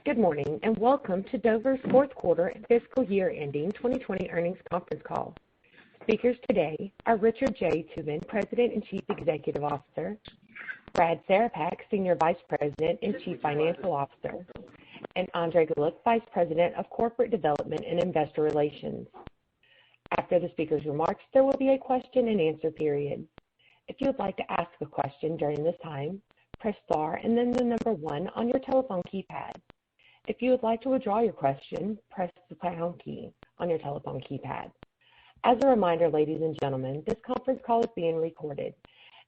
Good morning, and welcome to Dover's fourth quarter and fiscal year ending 2020 earnings conference call. Speakers today are Richard J. Tobin, President and Chief Executive Officer, Brad Cerepak, Senior Vice President and Chief Financial Officer, and Andre Gluck, Vice President of Corporate Development and Investor Relations. After the speakers' remarks, there will be a question and answer period. If you would like to ask a question during this time, press star and then the number 1 on your telephone keypad. If you would like to withdraw your question, press the pound key on your telephone keypad. As a reminder, ladies and gentlemen, this conference call is being recorded,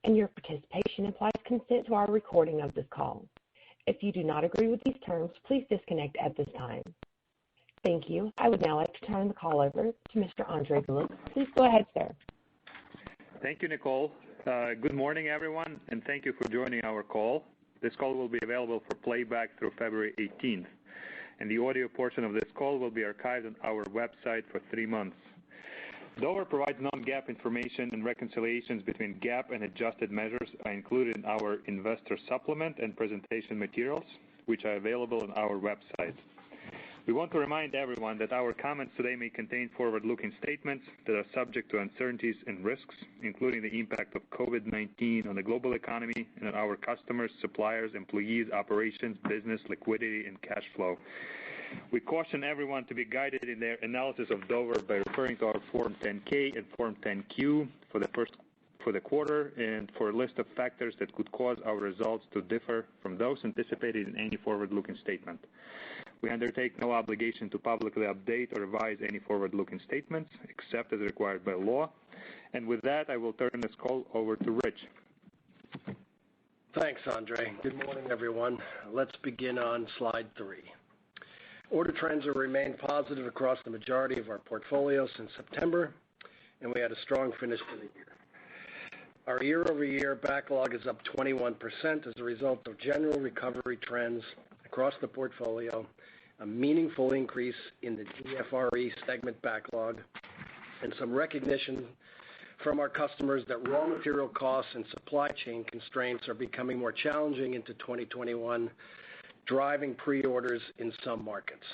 and your participation implies consent to our recording of this call. If you do not agree with these terms, please disconnect at this time. Thank you. I would now like to turn the call over to Mr. Andre Gluck. Please go ahead, sir. Thank you, Nicole. Good morning, everyone, and thank you for joining our call. This call will be available for playback through February 18th, and the audio portion of this call will be archived on our website for 3 months. Dover provides non-GAAP information, and reconciliations between GAAP and adjusted measures are included in our investor supplement and presentation materials, which are available on our website. We want to remind everyone that our comments today may contain forward-looking statements that are subject to uncertainties and risks, including the impact of COVID-19 on the global economy and on our customers, suppliers, employees, operations, business, liquidity, and cash flow. We caution everyone to be guided in their analysis of Dover by referring to our Form 10-K and Form 10-Q for the quarter and for a list of factors that could cause our results to differ from those anticipated in any forward-looking statement. We undertake no obligation to publicly update or revise any forward-looking statements except as required by law. And with that, I will turn this call over to Rich. Thanks, Andre. Good morning, everyone. Let's begin on slide 3. Order trends have remained positive across the majority of our portfolio since September, and we had a strong finish to the year. Our year-over-year backlog is up 21% as a result of general recovery trends across the portfolio, a meaningful increase in the DFRE segment backlog, and some recognition from our customers that raw material costs and supply chain constraints are becoming more challenging into 2021, driving pre-orders in some markets.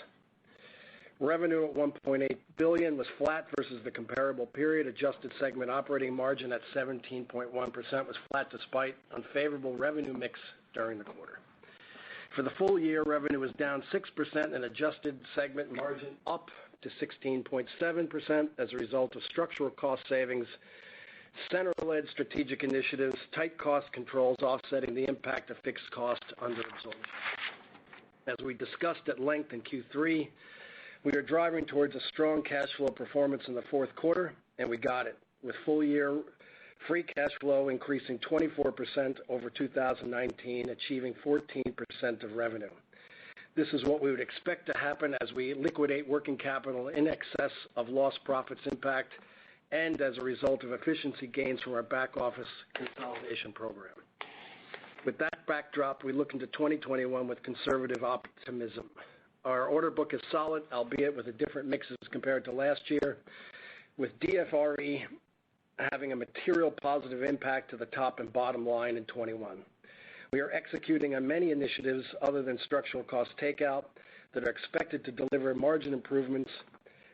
Revenue at $1.8 billion was flat versus the comparable period. Adjusted segment operating margin at 17.1% was flat despite unfavorable revenue mix during the quarter. For the full year, revenue was down 6% and adjusted segment margin up to 16.7% as a result of structural cost savings, center-led strategic initiatives, tight cost controls offsetting the impact of fixed cost under absorption. As we discussed at length in Q3, we are driving towards a strong cash flow performance in the fourth quarter, and we got it, with full year free cash flow increasing 24% over 2019, achieving 14% of revenue. This is what we would expect to happen as we liquidate working capital in excess of lost profits impact and as a result of efficiency gains from our back office consolidation program. With that backdrop, we look into 2021 with conservative optimism. Our order book is solid, albeit with a different mixes compared to last year, with DFRE having a material positive impact to the top and bottom line in 21. We are executing on many initiatives other than structural cost takeout that are expected to deliver margin improvements,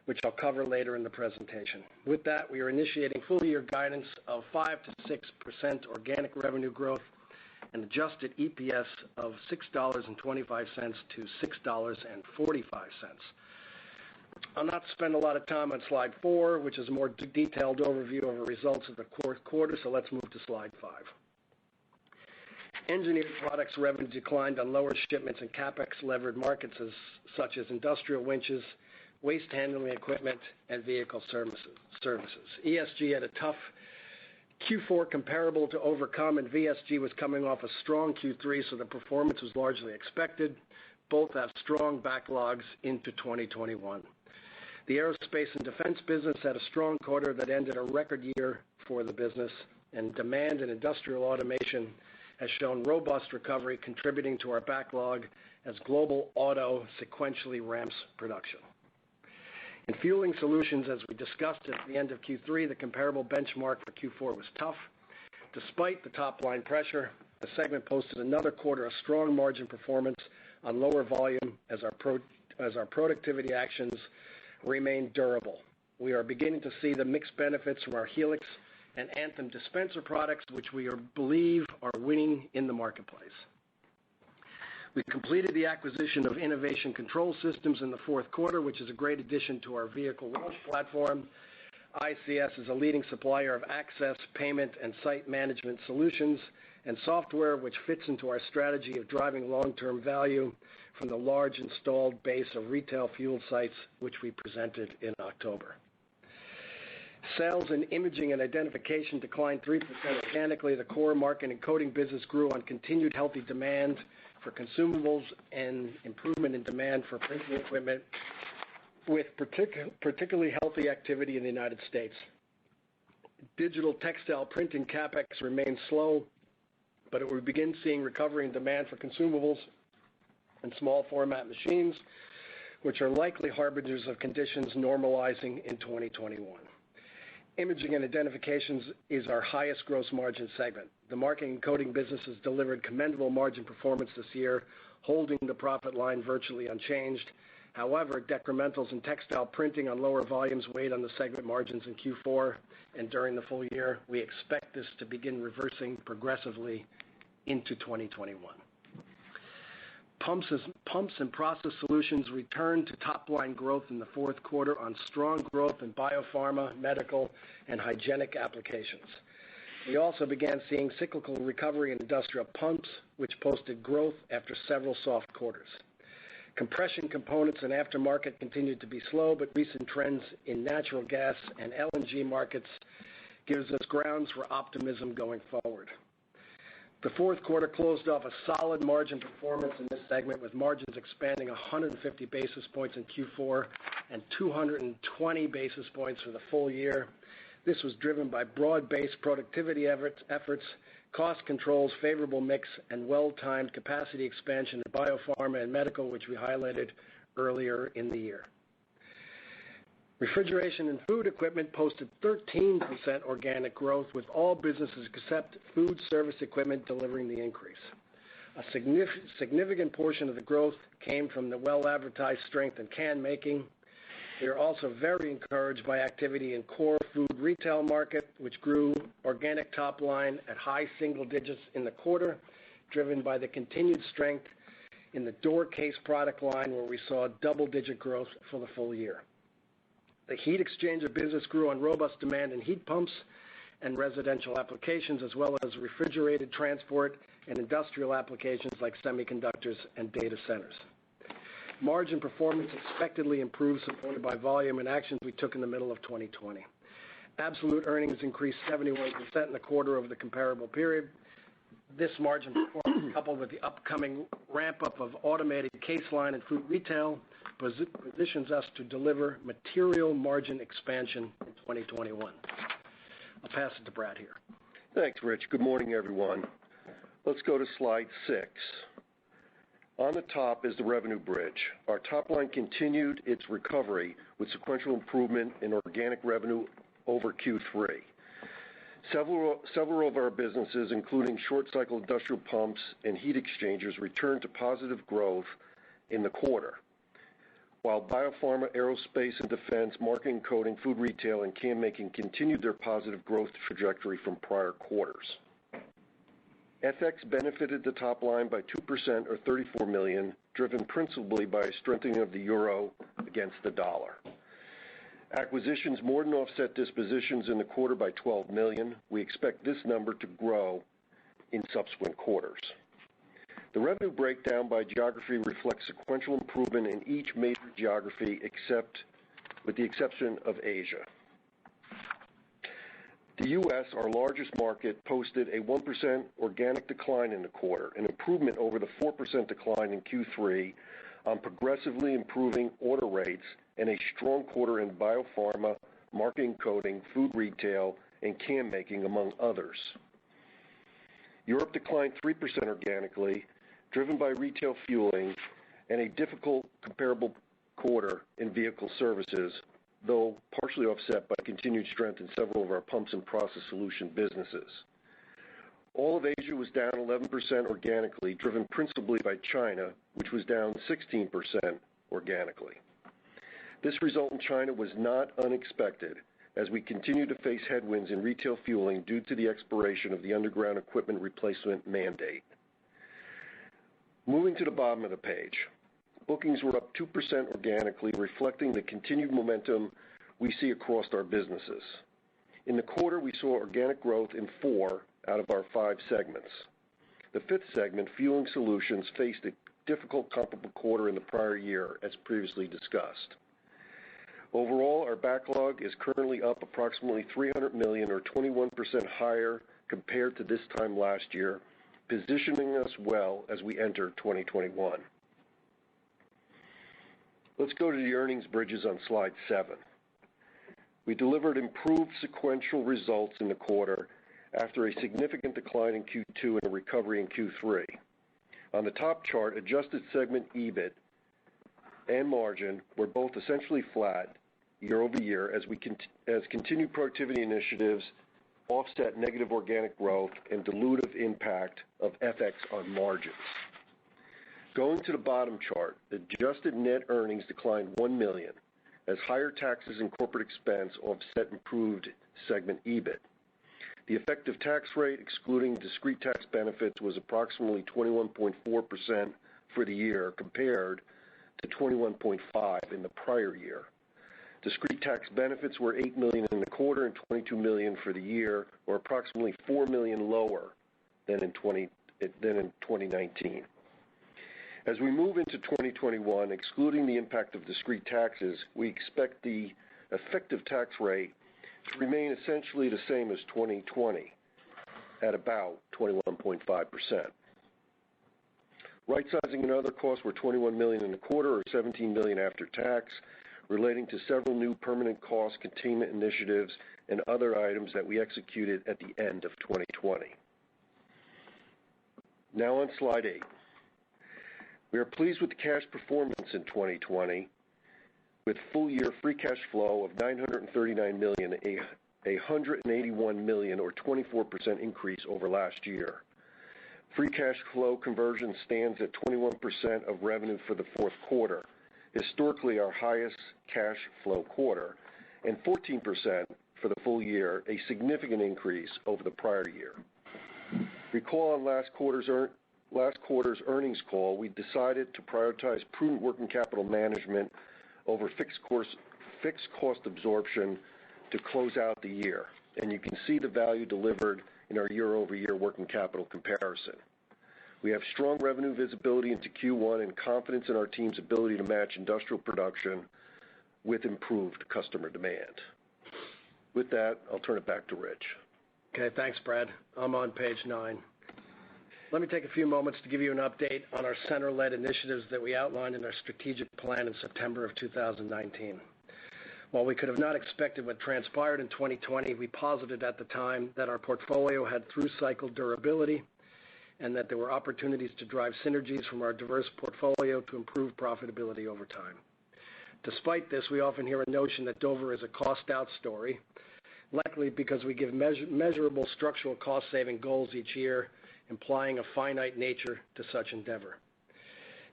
which I'll cover later in the presentation. With that, we are initiating full year guidance of 5 to 6% organic revenue growth and adjusted EPS of $6.25 to $6.45. I'll not spend a lot of time on slide 4, which is a more detailed overview of the results of the fourth quarter, so let's move to slide 5. Engineered Products revenue declined on lower shipments in CapEx-levered markets such as industrial winches, waste handling equipment, and vehicle services. ESG had a tough Q4 comparable to overcome, and VSG was coming off a strong Q3, so the performance was largely expected. Both have strong backlogs into 2021. The aerospace and defense business had a strong quarter that ended a record year for the business, and demand in industrial automation has shown robust recovery, contributing to our backlog as global auto sequentially ramps production. In Fueling Solutions, as we discussed at the end of Q3, the comparable benchmark for Q4 was tough. Despite the top-line pressure, the segment posted another quarter of strong margin performance on lower volume as our productivity actions remain durable. We are beginning to see the mixed benefits from our Helix and Anthem dispenser products, which we believe are winning in the marketplace. We completed the acquisition of Innovation Control Systems in the fourth quarter, which is a great addition to our vehicle launch platform. ICS is a leading supplier of access, payment, and site management solutions and software, which fits into our strategy of driving long-term value from the large installed base of retail fuel sites, which we presented in October. Sales in imaging and identification declined 3% organically. The core marking and coding business grew on continued healthy demand for consumables and improvement in demand for printing equipment, with particularly healthy activity in the United States. Digital textile printing CapEx remains slow, but we begin seeing recovery in demand for consumables and small format machines, which are likely harbingers of conditions normalizing in 2021. Imaging and identifications is our highest gross margin segment. The marking and coding business has delivered commendable margin performance this year, holding the profit line virtually unchanged. However, decrementals in textile printing on lower volumes weighed on the segment margins in Q4, and during the full year, we expect this to begin reversing progressively into 2021. Pumps and Process Solutions returned to top-line growth in the fourth quarter on strong growth in biopharma, medical, and hygienic applications. We also began seeing cyclical recovery in industrial pumps, which posted growth after several soft quarters. Compression components and aftermarket continued to be slow, but recent trends in natural gas and LNG markets gives us grounds for optimism going forward. The fourth quarter closed off a solid margin performance in this segment, with margins expanding 150 basis points in Q4 and 220 basis points for the full year. This was driven by broad-based productivity efforts, cost controls, favorable mix, and well-timed capacity expansion in biopharma and medical, which we highlighted earlier in the year. Refrigeration and food equipment posted 13% organic growth, with all businesses except food service equipment delivering the increase. A significant portion of the growth came from the well-advertised strength in can making. We are also very encouraged by activity in core food retail market, which grew organic top line at high single digits in the quarter, driven by the continued strength in the door case product line, where we saw double-digit growth for the full year. The heat exchanger business grew on robust demand in heat pumps and residential applications, as well as refrigerated transport and industrial applications like semiconductors and data centers. Margin performance expectedly improved, supported by volume and actions we took in the middle of 2020. Absolute earnings increased 71% in the quarter over the comparable period. This margin performance, coupled with the upcoming ramp-up of automated case line and food retail, positions us to deliver material margin expansion in 2021. I'll pass it to Brad here. Thanks, Rich. Good morning, everyone. Let's go to slide 6. On the top is the revenue bridge. Our top line continued its recovery with sequential improvement in organic revenue over Q3. Several of our businesses, including short-cycle industrial pumps and heat exchangers, returned to positive growth in the quarter, while biopharma, aerospace and defense, marking, coding, food retail, and can making continued their positive growth trajectory from prior quarters. FX benefited the top line by 2% or $34 million, driven principally by a strengthening of the euro against the dollar. Acquisitions more than offset dispositions in the quarter by $12 million. We expect this number to grow in subsequent quarters. The revenue breakdown by geography reflects sequential improvement in each major geography with the exception of Asia. The U.S., our largest market, posted a 1% organic decline in the quarter, an improvement over the 4% decline in Q3 on progressively improving order rates and a strong quarter in biopharma, marking, coding, food retail, and can making, among others. Europe declined 3% organically, driven by retail fueling and a difficult comparable quarter in vehicle services, though partially offset by continued strength in several of our pumps and process solution businesses. All of Asia was down 11% organically, driven principally by China, which was down 16% organically. This result in China was not unexpected, as we continue to face headwinds in retail fueling due to the expiration of the underground equipment replacement mandate. Moving to the bottom of the page, bookings were up 2% organically, reflecting the continued momentum we see across our businesses. In the quarter, we saw organic growth in 4 out of our 5 segments. The 5th segment, Fueling Solutions, faced a difficult comparable quarter in the prior year, as previously discussed. Overall, our backlog is currently up approximately $300 million, or 21% higher compared to this time last year, positioning us well as we enter 2021. Let's go to the earnings bridges on slide 7. We delivered improved sequential results in the quarter after a significant decline in Q2 and a recovery in Q3. On the top chart, adjusted segment EBIT and margin were both essentially flat year over year as continued productivity initiatives offset negative organic growth and dilutive impact of FX on margins. Going to the bottom chart, adjusted net earnings declined $1 million as higher taxes and corporate expense offset improved segment EBIT. The effective tax rate, excluding discrete tax benefits, was approximately 21.4% for the year compared to 21.5% in the prior year. Discrete tax benefits were $8 million in the quarter and $22 million for the year, or approximately $4 million lower than in 2019. As we move into 2021, excluding the impact of discrete taxes, we expect the effective tax rate to remain essentially the same as 2020, at about 21.5%. Right-sizing and other costs were $21 million in the quarter, or $17 million after tax, relating to several new permanent cost containment initiatives and other items that we executed at the end of 2020. Now on slide 8. We are pleased with the cash performance in 2020, with full-year free cash flow of $939 million, a $181 million or 24% increase over last year. Free cash flow conversion stands at 21% of revenue for the fourth quarter, historically our highest cash flow quarter, and 14% for the full year, a significant increase over the prior year. Recall on last quarter's earnings call, we decided to prioritize prudent working capital management over fixed cost absorption to close out the year, and you can see the value delivered in our year-over-year working capital comparison. We have strong revenue visibility into Q1 and confidence in our team's ability to match industrial production with improved customer demand. With that, I'll turn it back to Rich. Okay, thanks, Brad. I'm on page 9. Let me take a few moments to give you an update on our center-led initiatives that we outlined in our strategic plan in September of 2019. While we could have not expected what transpired in 2020, we posited at the time that our portfolio had through-cycle durability and that there were opportunities to drive synergies from our diverse portfolio to improve profitability over time. Despite this, we often hear a notion that Dover is a cost-out story, likely because we give measurable structural cost-saving goals each year, implying a finite nature to such endeavor.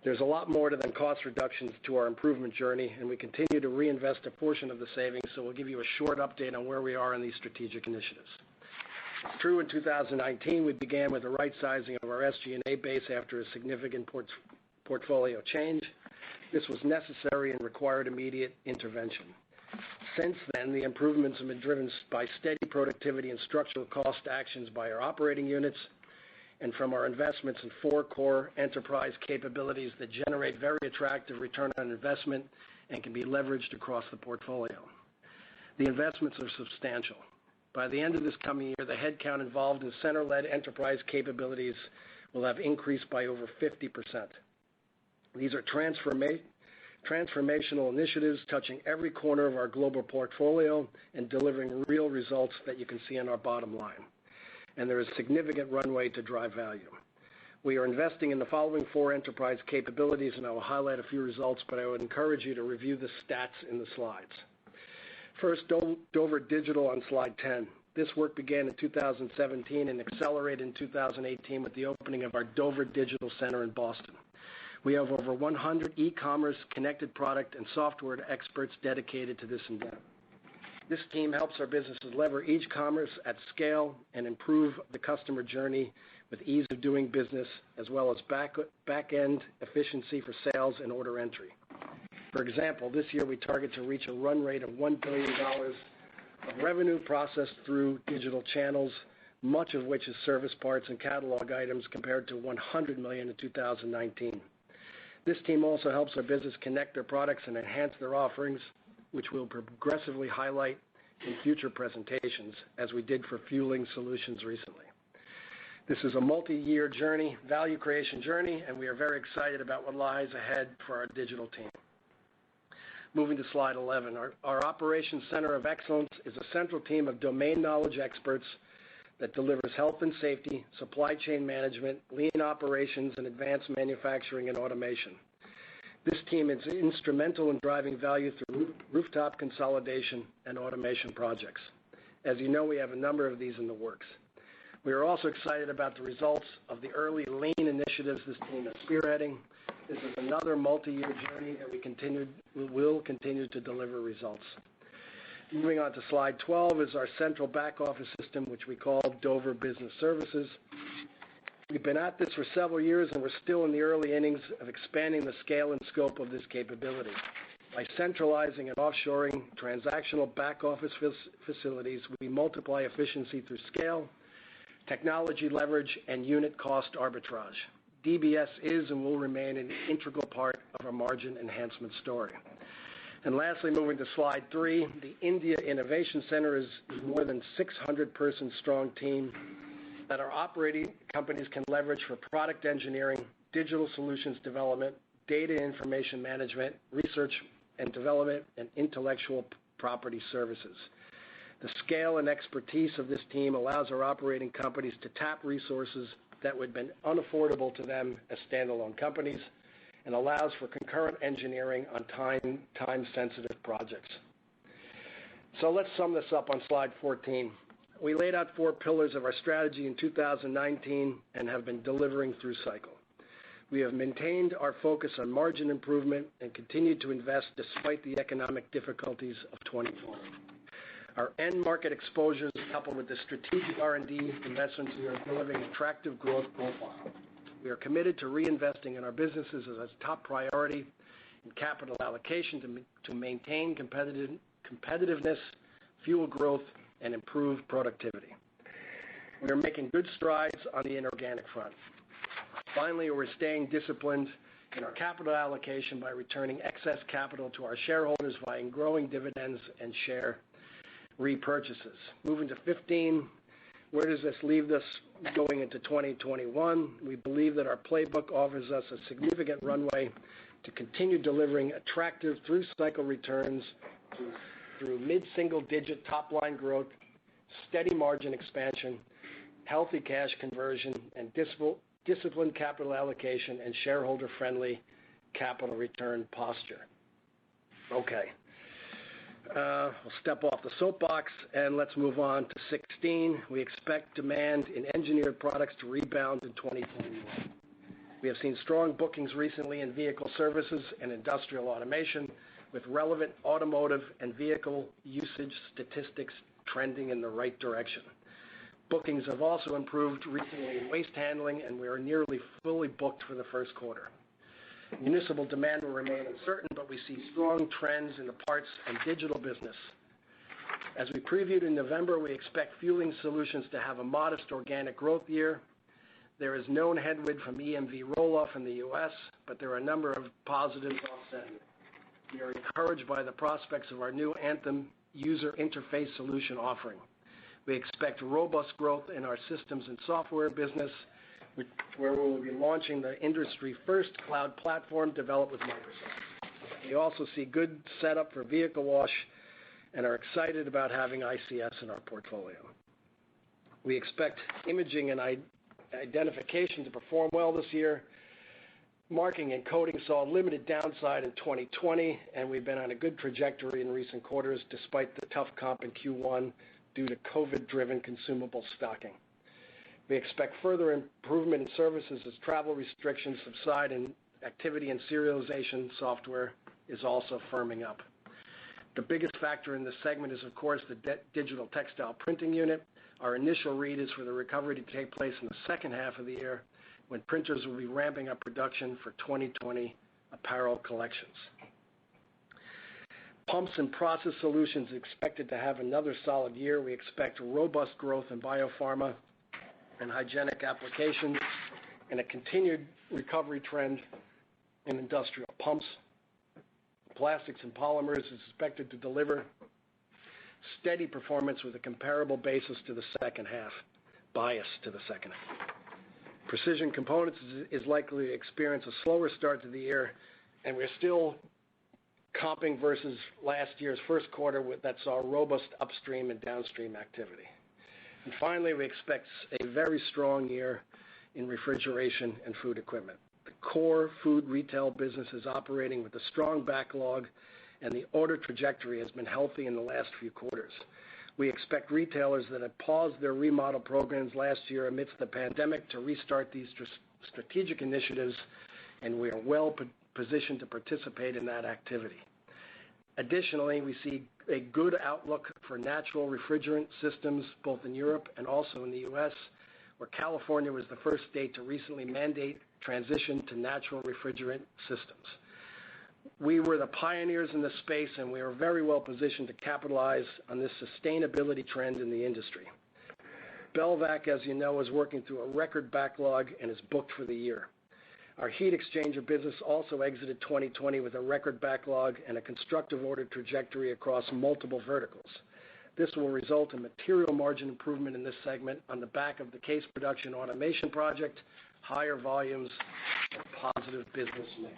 There's a lot more than cost reductions to our improvement journey, and we continue to reinvest a portion of the savings, so we'll give you a short update on where we are in these strategic initiatives. It's true in 2019, we began with the right sizing of our SG&A base after a significant portfolio change. This was necessary and required immediate intervention. Since then, the improvements have been driven by steady productivity and structural cost actions by our operating units and from our investments in 4 core enterprise capabilities that generate very attractive return on investment and can be leveraged across the portfolio. The investments are substantial. By the end of this coming year, the headcount involved in center-led enterprise capabilities will have increased by over 50%. These are transformational initiatives touching every corner of our global portfolio and delivering real results that you can see in our bottom line. And there is significant runway to drive value. We are investing in the following 4 enterprise capabilities, and I will highlight a few results, but I would encourage you to review the stats in the slides. First, Dover Digital on slide 10. This work began in 2017 and accelerated in 2018 with the opening of our Dover Digital Center in Boston. We have over 100 e-commerce, connected product, and software experts dedicated to this endeavor. This team helps our businesses leverage e-commerce at scale and improve the customer journey with ease of doing business, as well as back-end efficiency for sales and order entry. For example, this year we target to reach a run rate of $1 billion of revenue processed through digital channels, much of which is service parts and catalog items, compared to $100 million in 2019. This team also helps our business connect their products and enhance their offerings, which we'll progressively highlight in future presentations, as we did for Fueling Solutions recently. This is a multi-year journey, value creation journey, and we are very excited about what lies ahead for our digital team. Moving to slide 11, our Operations Center of Excellence is a central team of domain knowledge experts that delivers health and safety, supply chain management, lean operations, and advanced manufacturing and automation. This team is instrumental in driving value through rooftop consolidation and automation projects. As you know, we have a number of these in the works. We are also excited about the results of the early lean initiatives this team is spearheading. This is another multi-year journey that we will continue to deliver results. Moving on to slide 12 is our central back office system, which we call Dover Business Services. We've been at this for several years, and we're still in the early innings of expanding the scale and scope of this capability. By centralizing and offshoring transactional back office facilities, we multiply efficiency through scale, technology leverage, and unit cost arbitrage. DBS is and will remain an integral part of our margin enhancement story. And lastly, moving to slide 3, the India Innovation Center is more than 600-person strong team that our operating companies can leverage for product engineering, digital solutions development, data information management, research and development, and intellectual property services. The scale and expertise of this team allows our operating companies to tap resources that would have been unaffordable to them as standalone companies, and allows for concurrent engineering on time-sensitive projects. So let's sum this up on slide 14. We laid out 4 pillars of our strategy in 2019 and have been delivering through cycle. We have maintained our focus on margin improvement and continued to invest despite the economic difficulties of 2020. Our end market exposures, coupled with the strategic R&D investments, we are delivering attractive growth profile. We are committed to reinvesting in our businesses as a top priority in capital allocation to maintain competitiveness, fuel growth, and improve productivity. We are making good strides on the inorganic front. Finally, we're staying disciplined in our capital allocation by returning excess capital to our shareholders via growing dividends and share repurchases. Moving to 15, where does this leave us going into 2021? We believe that our playbook offers us a significant runway to continue delivering attractive through-cycle returns through mid-single-digit top-line growth, steady margin expansion, healthy cash conversion, and disciplined capital allocation and shareholder-friendly capital return posture. Okay. We'll step off the soapbox and let's move on to 16. We expect demand in engineered products to rebound in 2021. We have seen strong bookings recently in vehicle services and industrial automation, with relevant automotive and vehicle usage statistics trending in the right direction. Bookings have also improved recently in waste handling, and we are nearly fully booked for the first quarter. Municipal demand will remain uncertain, but we see strong trends in the parts and digital business. As we previewed in November, we expect Fueling Solutions to have a modest organic growth year. There is known headwind from EMV roll-off in the U.S., but there are a number of positives offsetting. We are encouraged by the prospects of our new Anthem user interface solution offering. We expect robust growth in our systems and software business, where we will be launching the industry-first cloud platform developed with Microsoft. We also see good setup for vehicle wash and are excited about having ICS in our portfolio. We expect imaging and identification to perform well this year. Marking and coding saw limited downside in 2020, and we've been on a good trajectory in recent quarters despite the tough comp in Q1 due to COVID-driven consumable stocking. We expect further improvement in services as travel restrictions subside and activity in serialization software is also firming up. The biggest factor in this segment is, of course, the digital textile printing unit. Our initial read is for the recovery to take place in the second half of the year when printers will be ramping up production for 2020 apparel collections. Pumps and Process Solutions expected to have another solid year. We expect robust growth in biopharma and hygienic applications and a continued recovery trend in industrial pumps. Plastics and polymers is expected to deliver steady performance with a comparable basis to the second half, bias to the second half. Precision Components is likely to experience a slower start to the year, and we're still comping versus last year's first quarter that saw robust upstream and downstream activity. And finally, we expect a very strong year in refrigeration and food equipment. The core food retail business is operating with a strong backlog, and the order trajectory has been healthy in the last few quarters. We expect retailers that had paused their remodel programs last year amidst the pandemic to restart these strategic initiatives, and we are well positioned to participate in that activity. Additionally, we see a good outlook for natural refrigerant systems both in Europe and also in the U.S., where California was the first state to recently mandate transition to natural refrigerant systems. We were the pioneers in this space, and we are very well positioned to capitalize on this sustainability trend in the industry. Belvac, as you know, is working through a record backlog and is booked for the year. Our heat exchanger business also exited 2020 with a record backlog and a constructive order trajectory across multiple verticals. This will result in material margin improvement in this segment on the back of the case production automation project, higher volumes, and positive business mix.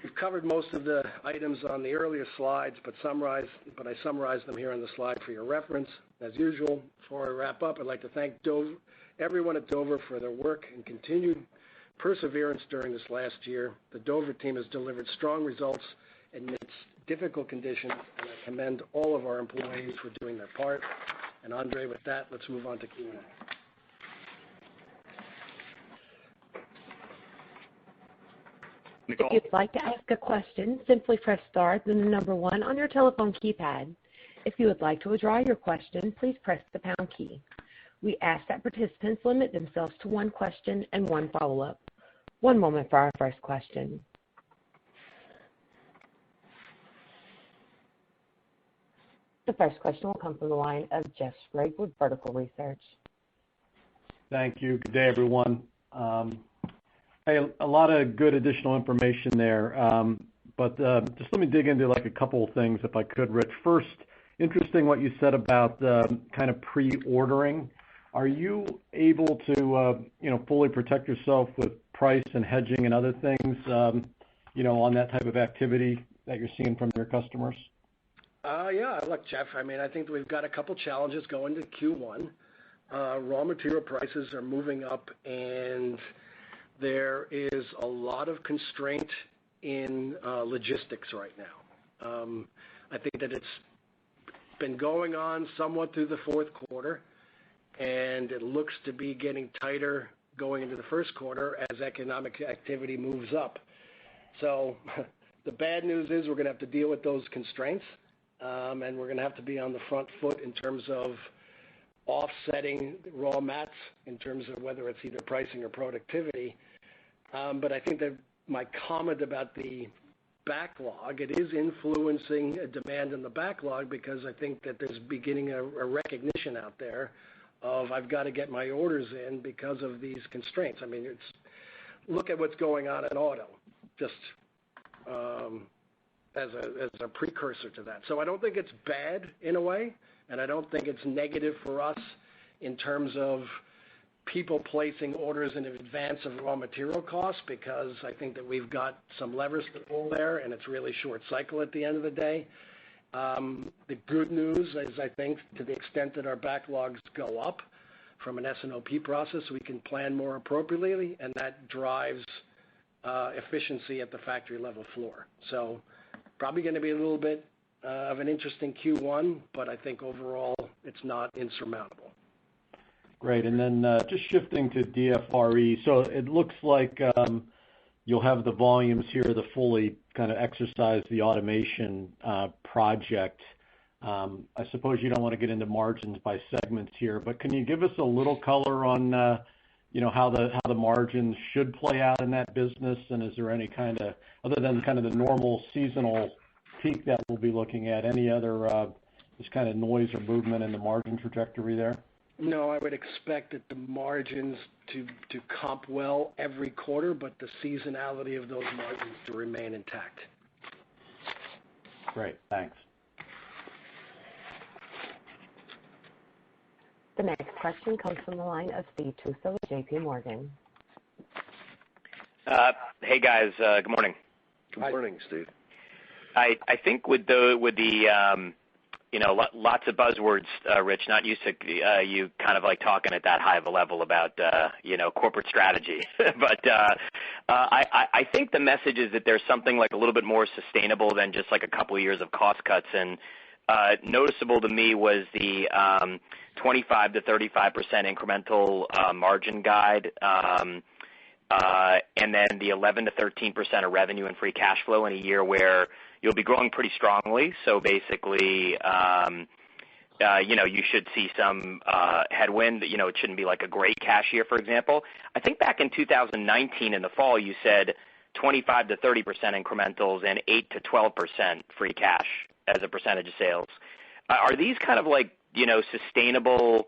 We've covered most of the items on the earlier slides, but I summarized them here on the slide for your reference. As usual, before I wrap up, I'd like to thank everyone at Dover for their work and continued perseverance during this last year. The Dover team has delivered strong results amidst difficult conditions, and I commend all of our employees for doing their part. And Andre, with that, let's move on to Q&A. Nicole? If you'd like to ask a question, simply press star, then the number 1 on your telephone keypad. If you would like to withdraw your question, please press the pound key. We ask that participants limit themselves to one question and one follow-up. One moment for our first question. The first question will come from the line of Jeff Sprague with Vertical Research. Thank you. Good day, everyone. Hey, a lot of good additional information there, but just let me dig into like a couple of things if I could, Rich. First, interesting what you said about kind of pre-ordering. Are you able to fully protect yourself with price and hedging and other things on that type of activity that you're seeing from your customers? Yeah, look, Jeff, I mean, I think that we've got a couple challenges going to Q1. Raw material prices are moving up, and there is a lot of constraint in logistics right now. I think that it's been going on somewhat through the fourth quarter, and it looks to be getting tighter going into the first quarter as economic activity moves up. So the bad news is we're going to have to deal with those constraints, and we're going to have to be on the front foot in terms of offsetting raw mats in terms of whether it's either pricing or productivity. But I think that my comment about the backlog, it is influencing a demand in the backlog because I think that there's beginning a recognition out there of I've got to get my orders in because of these constraints. I mean, look at what's going on in auto, just as a precursor to that. So I don't think it's bad in a way, and I don't think it's negative for us in terms of people placing orders in advance of raw material costs, because I think that we've got some levers to pull there, and it's really short cycle at the end of the day. The good news is, I think, to the extent that our backlogs go up from an S&OP process, we can plan more appropriately, and that drives efficiency at the factory level floor. So probably going to be a little bit of an interesting Q1, but I think overall it's not insurmountable. Great. And then just shifting to DFRE, so it looks like you'll have the volumes here to fully kind of exercise the automation project. I suppose you don't want to get into margins by segments here, but can you give us a little color on how the margins should play out in that business? And is there any kind of, other than kind of the normal seasonal peak that we'll be looking at, any other just kind of noise or movement in the margin trajectory there? No, I would expect that the margins to comp well every quarter, but the seasonality of those margins to remain intact. Great, thanks. The next question comes from the line of Steve Tusa with J.P. Morgan. Hey guys, good morning. Good morning, Steve. I think with the lots of buzzwords, Rich, not used to you kind of like talking at that high of a level about corporate strategy. But I think the message is that there's something like a little bit more sustainable than just like a couple of years of cost cuts. And noticeable to me was the 25 to 35% incremental margin guide, and then the 11 to 13% of revenue and free cash flow in a year where you'll be growing pretty strongly. So basically, you should see some headwind. It shouldn't be like a great cash year, for example. I think back in 2019 in the fall, you said 25 to 30% incrementals and 8 to 12% free cash as a percentage of sales. Are these kind of like, sustainable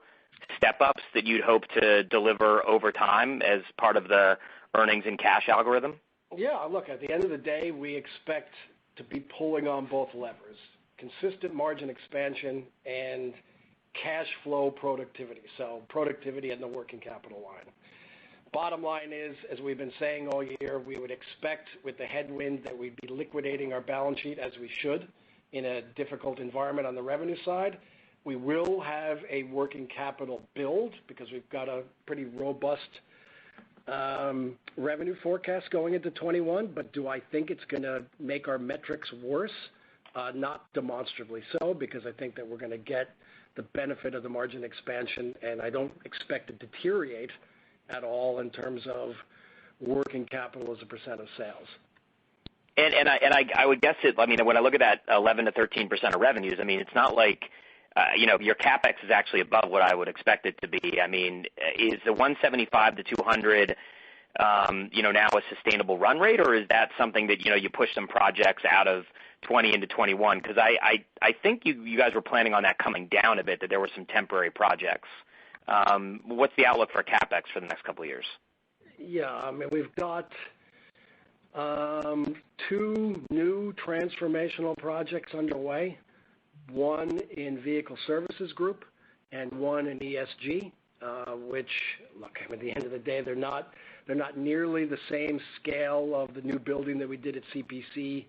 step-ups that you'd hope to deliver over time as part of the earnings and cash algorithm? Yeah, look, at the end of the day, we expect to be pulling on both levers, consistent margin expansion and cash flow productivity. So productivity in the working capital line. Bottom line is, as we've been saying all year, we would expect with the headwind that we'd be liquidating our balance sheet as we should in a difficult environment on the revenue side. We will have a working capital build because we've got a pretty robust revenue forecast going into 21, but do I think it's going to make our metrics worse? Not demonstrably so, because I think that we're going to get the benefit of the margin expansion, and I don't expect it to deteriorate at all in terms of working capital as a percent of sales. And I would guess it. I mean, when I look at that 11 to 13% of revenues, I mean, it's not like your capex is actually above what I would expect it to be. I mean, is the 175 to 200 now a sustainable run rate, or is that something that you push some projects out of 20 into 21? Because I think you guys were planning on that coming down a bit, that there were some temporary projects. What's the outlook for capex for the next couple of years? Yeah, I mean, we've got 2 new transformational projects underway, one in Vehicle Services Group and one in ESG, which, look, I mean, at the end of the day, they're not nearly the same scale of the new building that we did at CPC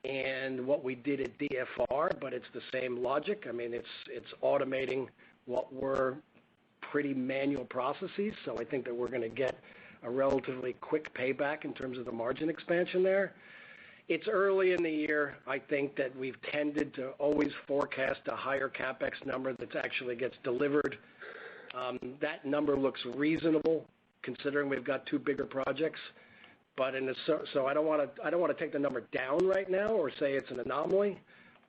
and what we did at DFR, but it's the same logic. I mean, it's automating what were pretty manual processes, so I think that we're going to get a relatively quick payback in terms of the margin expansion there. It's early in the year. I think that we've tended to always forecast a higher capex number that actually gets delivered. That number looks reasonable considering we've got 2 bigger projects. But so I don't want to take the number down right now or say it's an anomaly,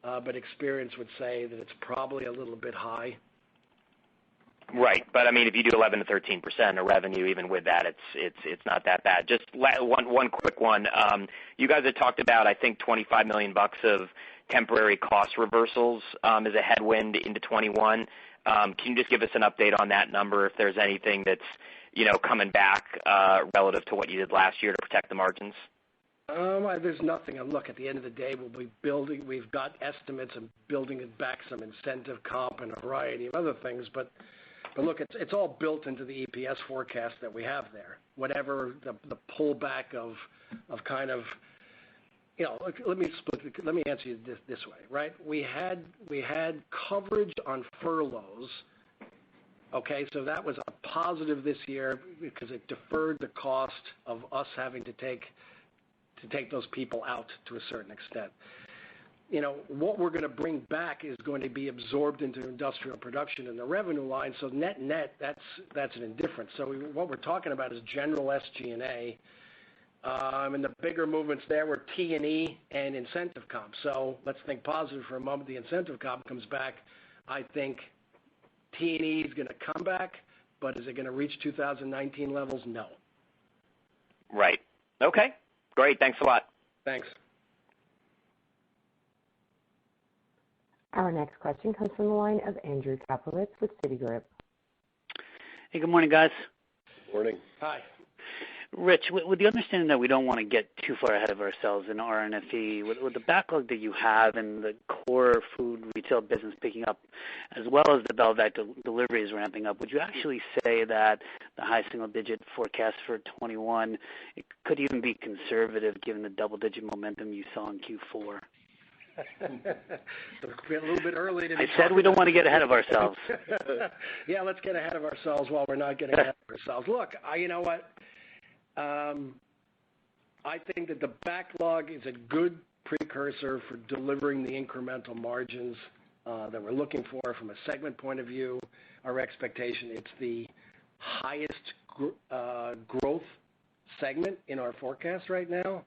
but experience would say that it's probably a little bit high. Right, but I mean, if you do 11 to 13% of revenue, even with that, it's not that bad. Just one quick one. You guys had talked about, I think, $25 million of temporary cost reversals as a headwind into 21. Can you just give us an update on that number? If there's anything that's coming back relative to what you did last year to protect the margins? There's nothing. Look, at the end of the day, we'll be building. We've got estimates and building it back some incentive comp and a variety of other things, but look, it's all built into the EPS forecast that we have there. Whatever the pullback of kind of, let me answer you this way, right? We had coverage on furloughs. Okay, so that was a positive this year because it deferred the cost of us having to take those people out to a certain extent. what we're going to bring back is going to be absorbed into industrial production in the revenue line. So net, that's an indifference. So what we're talking about is general SG&A. And the bigger movements there were T&E and incentive comp. So let's think positive for a moment. The incentive comp comes back. I think T&E is going to come back, but is it going to reach 2019 levels? No. Right. Okay. Great. Thanks a lot. Thanks. Our next question comes from the line of Andrew Kaplowitz with Citigroup. Hey, good morning, guys. Morning. Hi. Rich, with the understanding that we don't want to get too far ahead of ourselves in RNFE, with the backlog that you have and the core food retail business picking up, as well as the Belvac deliveries ramping up, would you actually say that the high single-digit forecast for 21 it could even be conservative given the double-digit momentum you saw in Q4? A little bit early to be I said we don't want to get ahead of ourselves. Yeah, let's get ahead of ourselves while we're not getting ahead of ourselves. Look, you know what? I think that the backlog is a good precursor for delivering the incremental margins that we're looking for from a segment point of view. Our expectation, it's the highest growth segment in our forecast right now.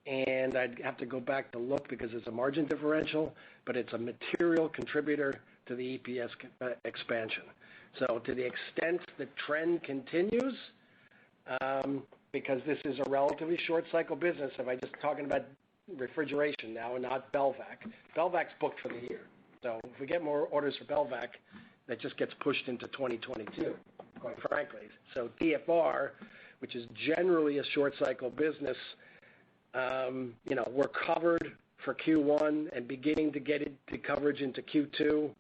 And I'd have to go back to look because it's a margin differential, but it's a material contributor to the EPS expansion. So to the extent the trend continues, because this is a relatively short cycle business, if I'm just talking about refrigeration now and not Belvac. Belvac's booked for the year. So if we get more orders for Belvac, that just gets pushed into 2022, quite frankly. So DFR, which is generally a short cycle business, we're covered for Q1 and beginning to get it to coverage into Q2.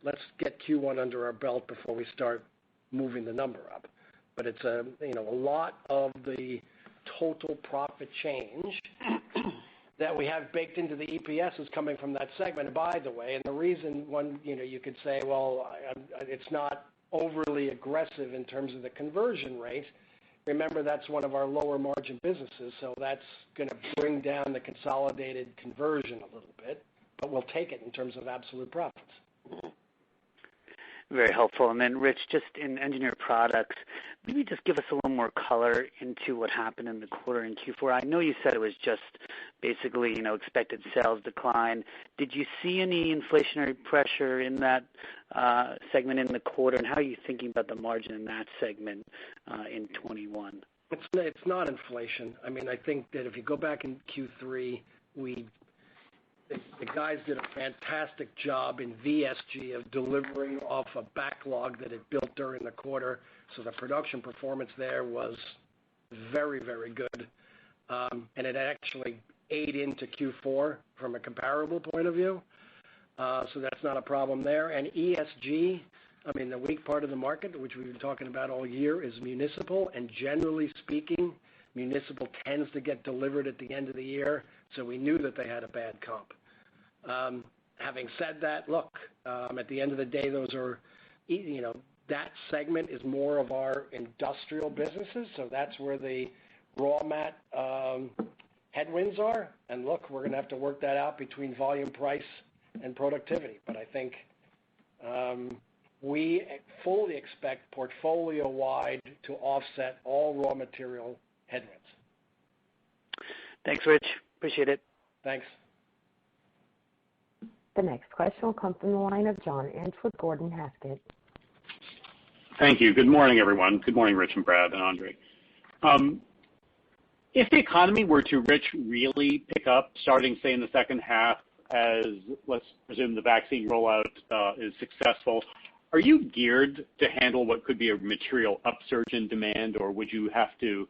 Let's get Q1 under our belt before we start moving the number up. But it's a lot of the total profit change that we have baked into the EPS is coming from that segment. And by the way, and the reason you could say, well, it's not overly aggressive in terms of the conversion rate. Remember, that's one of our lower margin businesses, so that's going to bring down the consolidated conversion a little bit, but we'll take it in terms of absolute profits. Very helpful. And then, Rich, just in Engineered Products, maybe just give us a little more color into what happened in the quarter in Q4. I know you said it was just basically, expected sales decline. Did you see any inflationary pressure in that segment in the quarter, and how are you thinking about the margin in that segment in 21? It's not inflation. I mean, I think that if you go back in Q3, the guys did a fantastic job in VSG of delivering off a backlog that had built during the quarter. So the production performance there was very, very good. And it actually ate into Q4 from a comparable point of view. So that's not a problem there. And ESG, I mean, the weak part of the market, which we've been talking about all year, is municipal. And generally speaking, municipal tends to get delivered at the end of the year. So we knew that they had a bad comp. Having said that, look, at the end of the day, those are, that segment is more of our industrial businesses. So that's where the raw mat headwinds are. And look, we're going to have to work that out between volume, price, and productivity. But I think we fully expect portfolio-wide to offset all raw material headwinds. Thanks, Rich. Appreciate it. Thanks. The next question will come from the line of John Inch with Gordon Haskett. Thank you. Good morning, everyone. Good morning, Rich and Brad and Andre. If the economy were to, Rich, really pick up starting, say, in the second half as, let's presume, the vaccine rollout is successful, are you geared to handle what could be a material upsurge in demand, or would you have to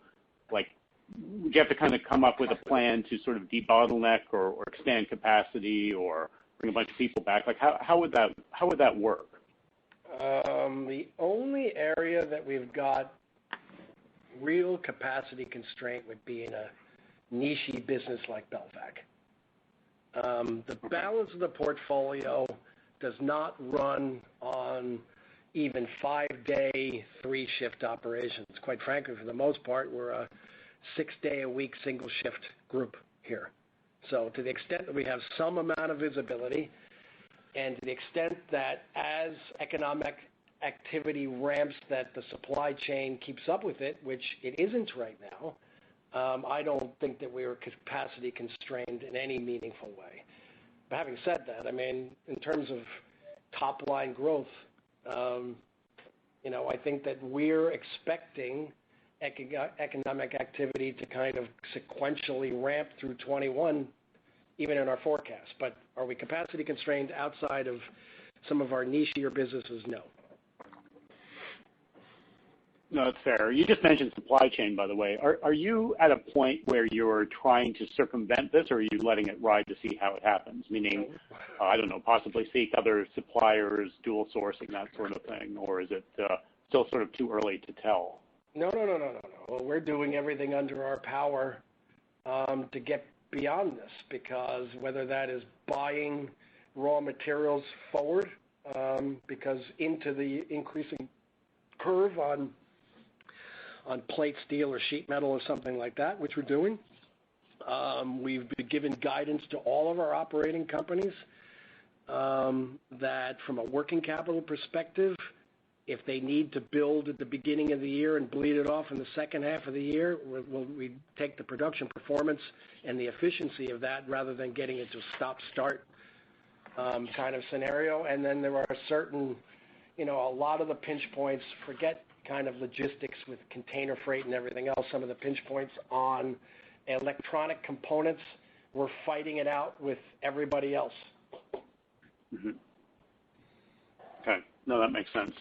kind of come up with a plan to sort of debottleneck or expand capacity or bring a bunch of people back? Like, how would that work? The only area that we've got real capacity constraint would be in a niche-y business like Belvac. The balance of the portfolio does not run on even 5-day, 3-shift operations. Quite frankly, for the most part, we're a 6-day-a-week single-shift group here. So to the extent that we have some amount of visibility, and to the extent that as economic activity ramps, that the supply chain keeps up with it, which it isn't right now, I don't think that we are capacity constrained in any meaningful way. But having said that, I mean, in terms of top-line growth, I think that we're expecting economic activity to kind of sequentially ramp through 21, even in our forecast. But are we capacity constrained outside of some of our nichier businesses? No. No, that's fair. You just mentioned supply chain, by the way. Are you at a point where you're trying to circumvent this, or are you letting it ride to see how it happens? Meaning, I don't know, possibly seek other suppliers, dual sourcing, that sort of thing, or is it still sort of too early to tell? No. Well, we're doing everything under our power to get beyond this, because whether that is buying raw materials forward, because into the increasing curve on plate steel or sheet metal or something like that, which we're doing. We've been given guidance to all of our operating companies that from a working capital perspective, if they need to build at the beginning of the year and bleed it off in the second half of the year, we take the production performance and the efficiency of that rather than getting into a stop-start kind of scenario. And then there are certain, a lot of the pinch points, forget kind of logistics with container freight and everything else, some of the pinch points on electronic components, we're fighting it out with everybody else. Mm-hmm. Okay. No, that makes sense.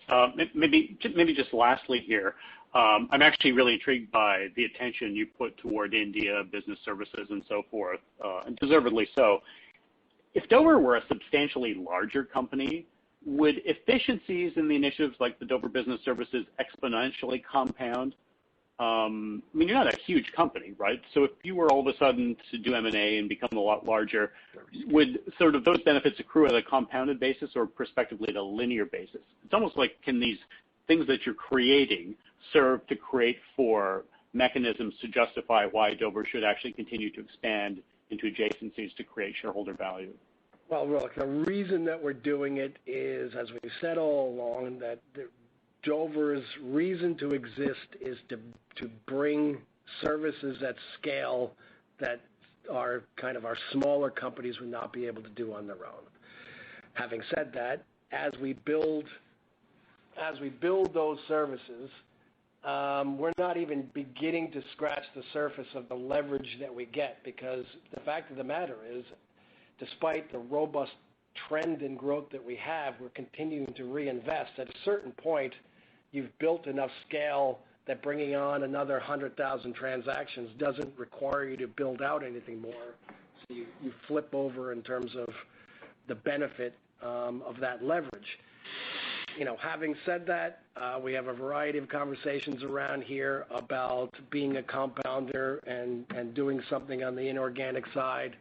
Maybe just lastly here, I'm actually really intrigued by the attention you put toward India, business services, and so forth, and deservedly so. If Dover were a substantially larger company, would efficiencies in the initiatives like the Dover Business Services exponentially compound? I mean, you're not a huge company, right? So if you were all of a sudden to do M&A and become a lot larger, would sort of those benefits accrue on a compounded basis or prospectively at a linear basis? It's almost like, can these things that you're creating serve to create for mechanisms to justify why Dover should actually continue to expand into adjacencies to create shareholder value? Well, look, the reason that we're doing it is, as we've said all along, that Dover's reason to exist is to bring services at scale that are kind of our smaller companies would not be able to do on their own. Having said that, as we build those services, we're not even beginning to scratch the surface of the leverage that we get, because the fact of the matter is, despite the robust trend in growth that we have, we're continuing to reinvest. At a certain point, you've built enough scale that bringing on another 100,000 transactions doesn't require you to build out anything more. So you flip over in terms of the benefit of that leverage. Having said that, we have a variety of conversations around here about being a compounder and doing something on the inorganic side.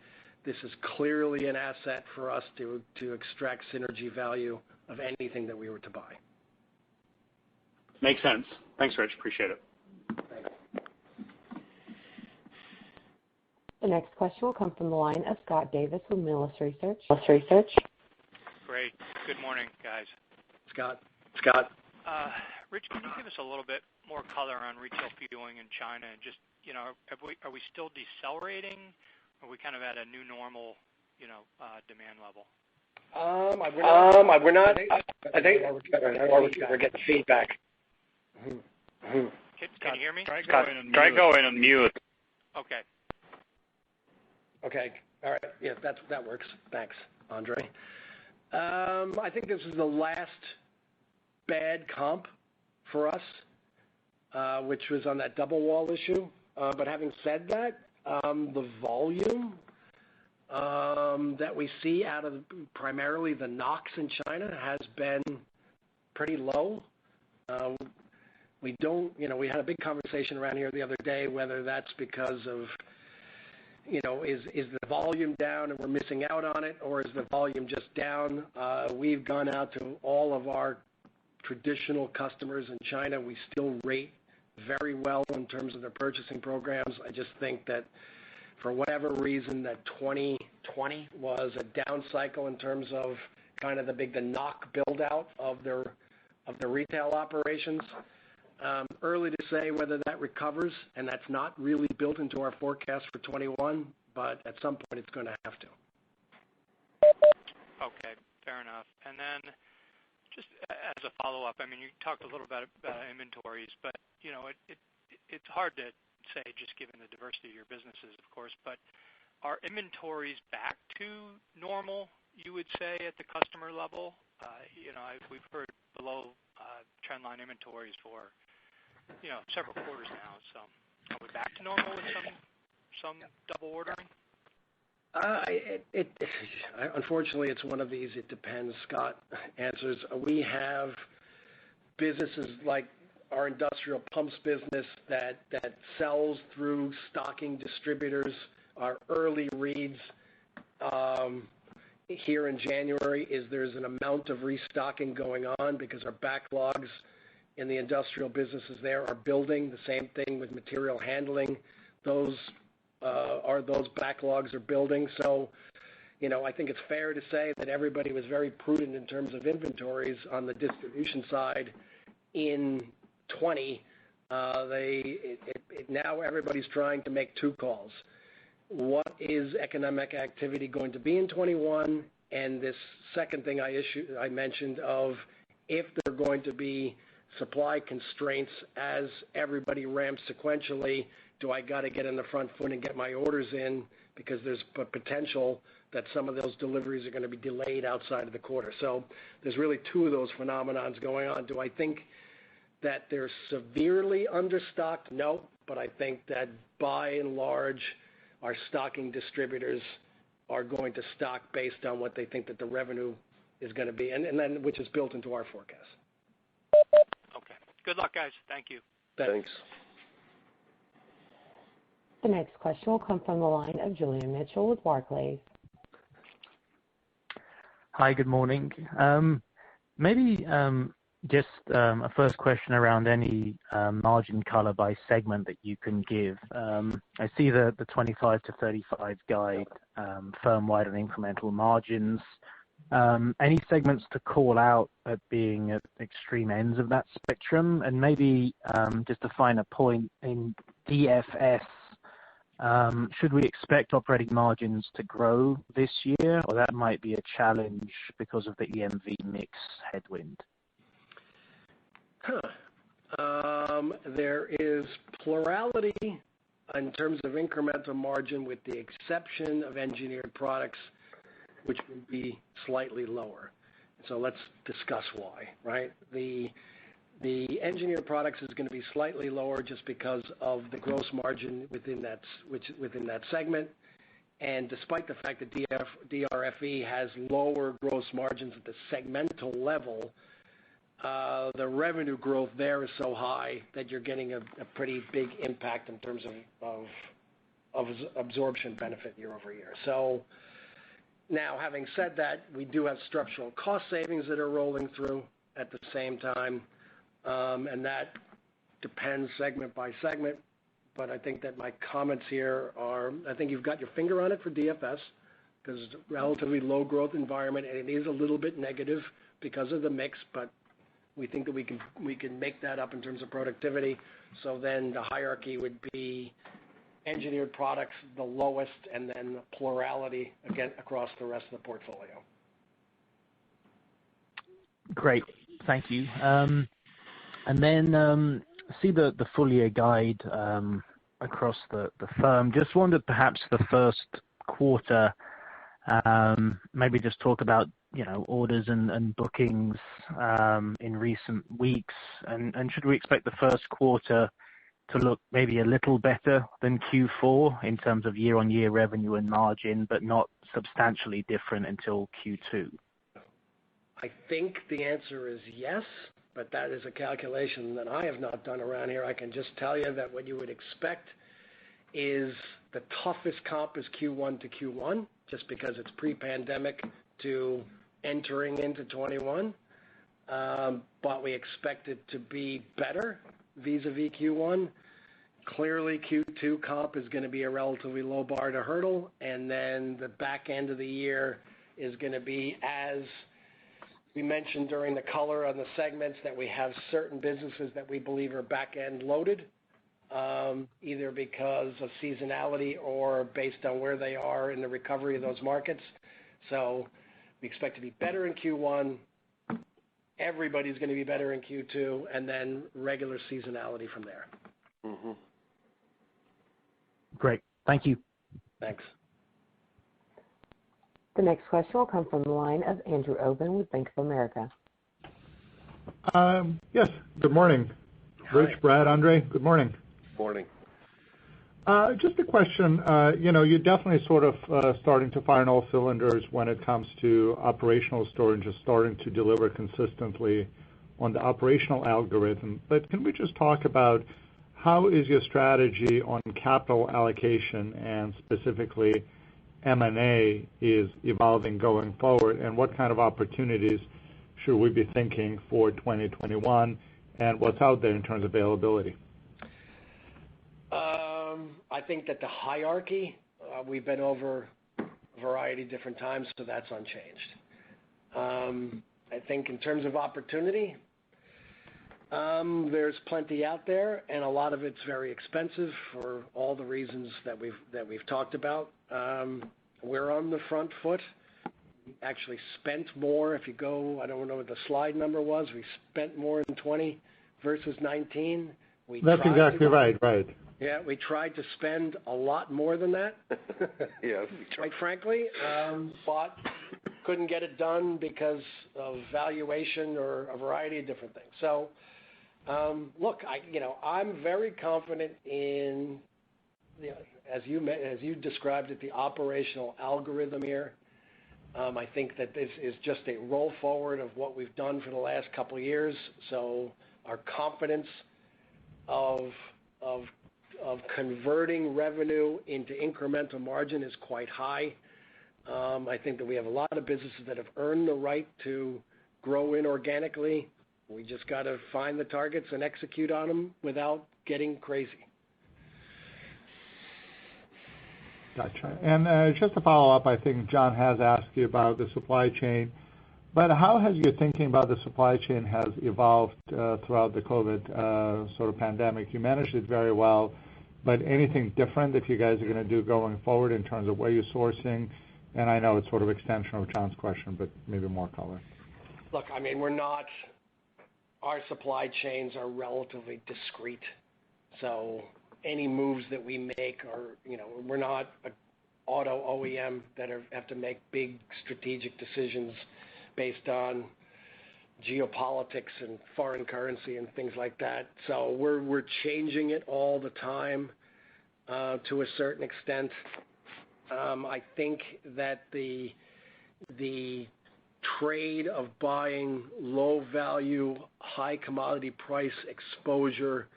This is clearly an asset for us to extract synergy value of anything that we were to buy. Makes sense. Thanks, Rich. Appreciate it. Thanks. The next question will come from the line of Scott Davis with Melius Research. Great. Good morning, guys. Scott. Rich, can you give us a little bit more color on retail fueling in China? And just, are we still decelerating? Are we kind of at a new normal, demand level? We're not. I think we're getting feedback. Can you hear me? Try going on mute. Okay. Okay. All right. Yeah, that works. Thanks, Andre. I think this is the last bad comp for us, which was on that double wall issue. But having said that, the volume that we see out of primarily the NOx in China has been pretty low. We had a big conversation around here the other day whether that's because of, is the volume down and we're missing out on it, or is the volume just down? We've gone out to all of our traditional customers in China. We still rate very well in terms of their purchasing programs. I just think that for whatever reason that 2020 was a down cycle in terms of kind of the knock build out of their retail operations. Early to say whether that recovers, and that's not really built into our forecast for 21, but at some point it's going to have to. Okay, fair enough. And then just as a follow-up, I mean, you talked a little bit about inventories, but, you know, it's hard to say just given the diversity of your businesses, of course, but are inventories back to normal, you would say, at the customer level? You know, we've heard below trendline inventories for, you know, several quarters now. So are we back to normal with some double ordering? Unfortunately, it's one of these it depends, Scott, answers. We have businesses like our industrial pumps business that sells through stocking distributors. Our early reads here in January is there's an amount of restocking going on because our backlogs in the industrial businesses there are building. The same thing with material handling. Those backlogs are building. So, you know, I think it's fair to say that everybody was very prudent in terms of inventories on the distribution side in 20. Now everybody's trying to make two calls. What is economic activity going to be in 21? And this second thing I mentioned of if there are going to be supply constraints as everybody ramps sequentially, do I got to get in the front foot and get my orders in because there's potential that some of those deliveries are going to be delayed outside of the quarter. So there's really two of those phenomenons going on. Do I think that they're severely understocked? No, but I think that by and large, our stocking distributors are going to stock based on what they think that the revenue is going to be, and then which is built into our forecast. Okay. Good luck, guys. Thank you. Thanks. The next question will come from the line of Julian Mitchell with Barclays. Hi, good morning. Maybe just a first question around any margin color by segment that you can give. I see the 25 to 35 guide, firm-wide and incremental margins. Any segments to call out at being at extreme ends of that spectrum? And maybe just to find a point in DFS, should we expect operating margins to grow this year, or that might be a challenge because of the EMV mix headwind? There is plurality in terms of incremental margin with the exception of engineered products, which would be slightly lower. So let's discuss why, right? The engineered products is going to be slightly lower just because of the gross margin within that segment. And despite the fact that DRFE has lower gross margins at the segmental level, the revenue growth there is so high that you're getting a pretty big impact in terms of absorption benefit year over year. So now, having said that, we do have structural cost savings that are rolling through at the same time, and that depends segment by segment. But I think that my comments here are, I think you've got your finger on it for DFS because it's a relatively low growth environment, and it is a little bit negative because of the mix, but we think that we can make that up in terms of productivity. So then the hierarchy would be engineered products, the lowest, and then plurality again across the rest of the portfolio. Great, thank you. And then see the full year guide across the firm. Just wondered perhaps the first quarter, maybe just talk about orders and bookings in recent weeks, and should we expect the first quarter to look maybe a little better than Q4 in terms of year-on-year revenue and margin, but not substantially different until Q2? I think the answer is yes, but that is a calculation that I have not done around here. I can just tell you that what you would expect is the toughest comp is Q1 to Q1, just because it's pre-pandemic to entering into 21. But we expect it to be better vis-a-vis Q1. Clearly, Q2 comp is going to be a relatively low bar to hurdle, and then the back end of the year is going to be, as we mentioned during the color on the segments, that we have certain businesses that we believe are back-end loaded, either because of seasonality or based on where they are in the recovery of those markets. So we expect to be better in Q1. Everybody's going to be better in Q2, and then regular seasonality from there. Mm-hmm. Great. Thank you. Thanks. The next question will come from the line of Andrew Obin with Bank of America. Yes, good morning. Hi. Rich, Brad, Andre, good morning. Morning. Just a question. You're definitely sort of starting to fire on all cylinders when it comes to operational storage, just starting to deliver consistently on the operational algorithm. But can we just talk about how is your strategy on capital allocation and specifically M&A is evolving going forward, and what kind of opportunities should we be thinking for 2021, and what's out there in terms of availability? I think that the hierarchy, we've been over a variety of different times, so that's unchanged. I think in terms of opportunity, there's plenty out there, and a lot of it's very expensive for all the reasons that we've talked about. We're on the front foot. We actually spent more. If you go, I don't know what the slide number was. We spent more in 20 versus 19. That's exactly right. Yeah, we tried to spend a lot more than that. Yes. Quite frankly, but couldn't get it done because of valuation or a variety of different things. So, look, I'm very confident in, as you described it, the operational algorithm here. I think that this is just a roll forward of what we've done for the last couple of years. So our confidence of converting revenue into incremental margin is quite high. I think that we have a lot of businesses that have earned the right to grow inorganically. We just got to find the targets and execute on them without getting crazy. Gotcha. And just to follow up, I think John has asked you about the supply chain, but how has your thinking about the supply chain has evolved throughout the COVID sort of pandemic? You managed it very well, but anything different that you guys are going to do going forward in terms of where you're sourcing? And I know it's sort of extension of John's question, but maybe more color. Look, I mean, our supply chains are relatively discreet. So any moves that we make are, we're not an auto OEM that have to make big strategic decisions based on geopolitics and foreign currency and things like that. So we're changing it all the time to a certain extent. I think that the trade of buying low value, high commodity price exposure,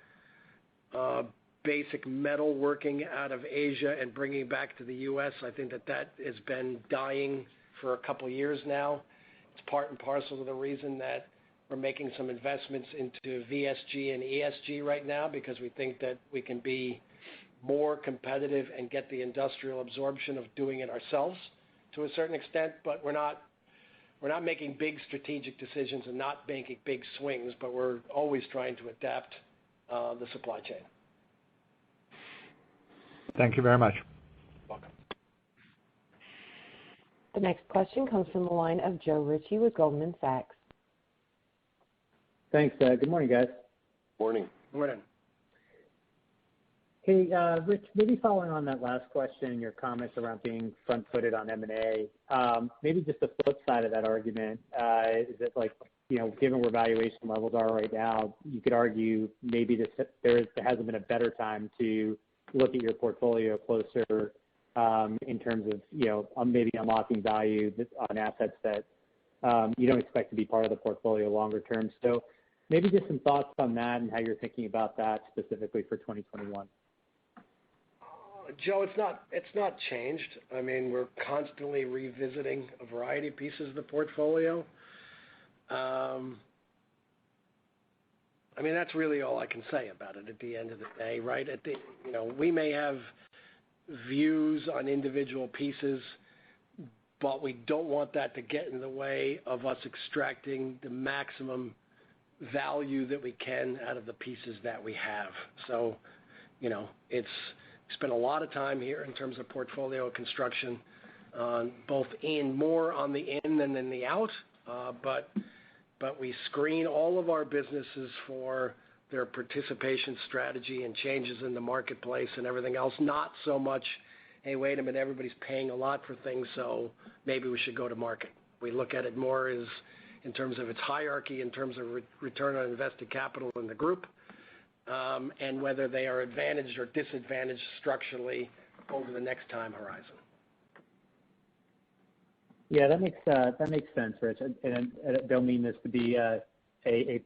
basic metalworking out of Asia and bringing it back to the U.S., I think that has been dying for a couple of years now. It's part and parcel of the reason that we're making some investments into VSG and ESG right now, because we think that we can be more competitive and get the industrial absorption of doing it ourselves to a certain extent. But we're not making big strategic decisions and not making big swings, but we're always trying to adapt the supply chain. Thank you very much. Welcome. The next question comes from the line of Joe Ritchie with Goldman Sachs. Thanks. Good morning, guys. Morning. Morning. Hey, Rich, maybe following on that last question and your comments around being front-footed on M&A, maybe just the flip side of that argument, is it like, given where valuation levels are right now, you could argue maybe there hasn't been a better time to look at your portfolio closer in terms of, maybe unlocking value on assets that you don't expect to be part of the portfolio longer term. So maybe just some thoughts on that and how you're thinking about that specifically for 2021. Joe, it's not changed. I mean, we're constantly revisiting a variety of pieces of the portfolio. I mean, that's really all I can say about it at the end of the day, right? We may have views on individual pieces, but we don't want that to get in the way of us extracting the maximum value that we can out of the pieces that we have. So, it's spent a lot of time here in terms of portfolio construction, both more on the in than in the out, but we screen all of our businesses for their participation strategy and changes in the marketplace and everything else, not so much, hey, wait a minute, everybody's paying a lot for things, so maybe we should go to market. We look at it more as in terms of its hierarchy, in terms of return on invested capital in the group, and whether they are advantaged or disadvantaged structurally over the next time horizon. Yeah, that makes sense, Rich. And I don't mean this to be a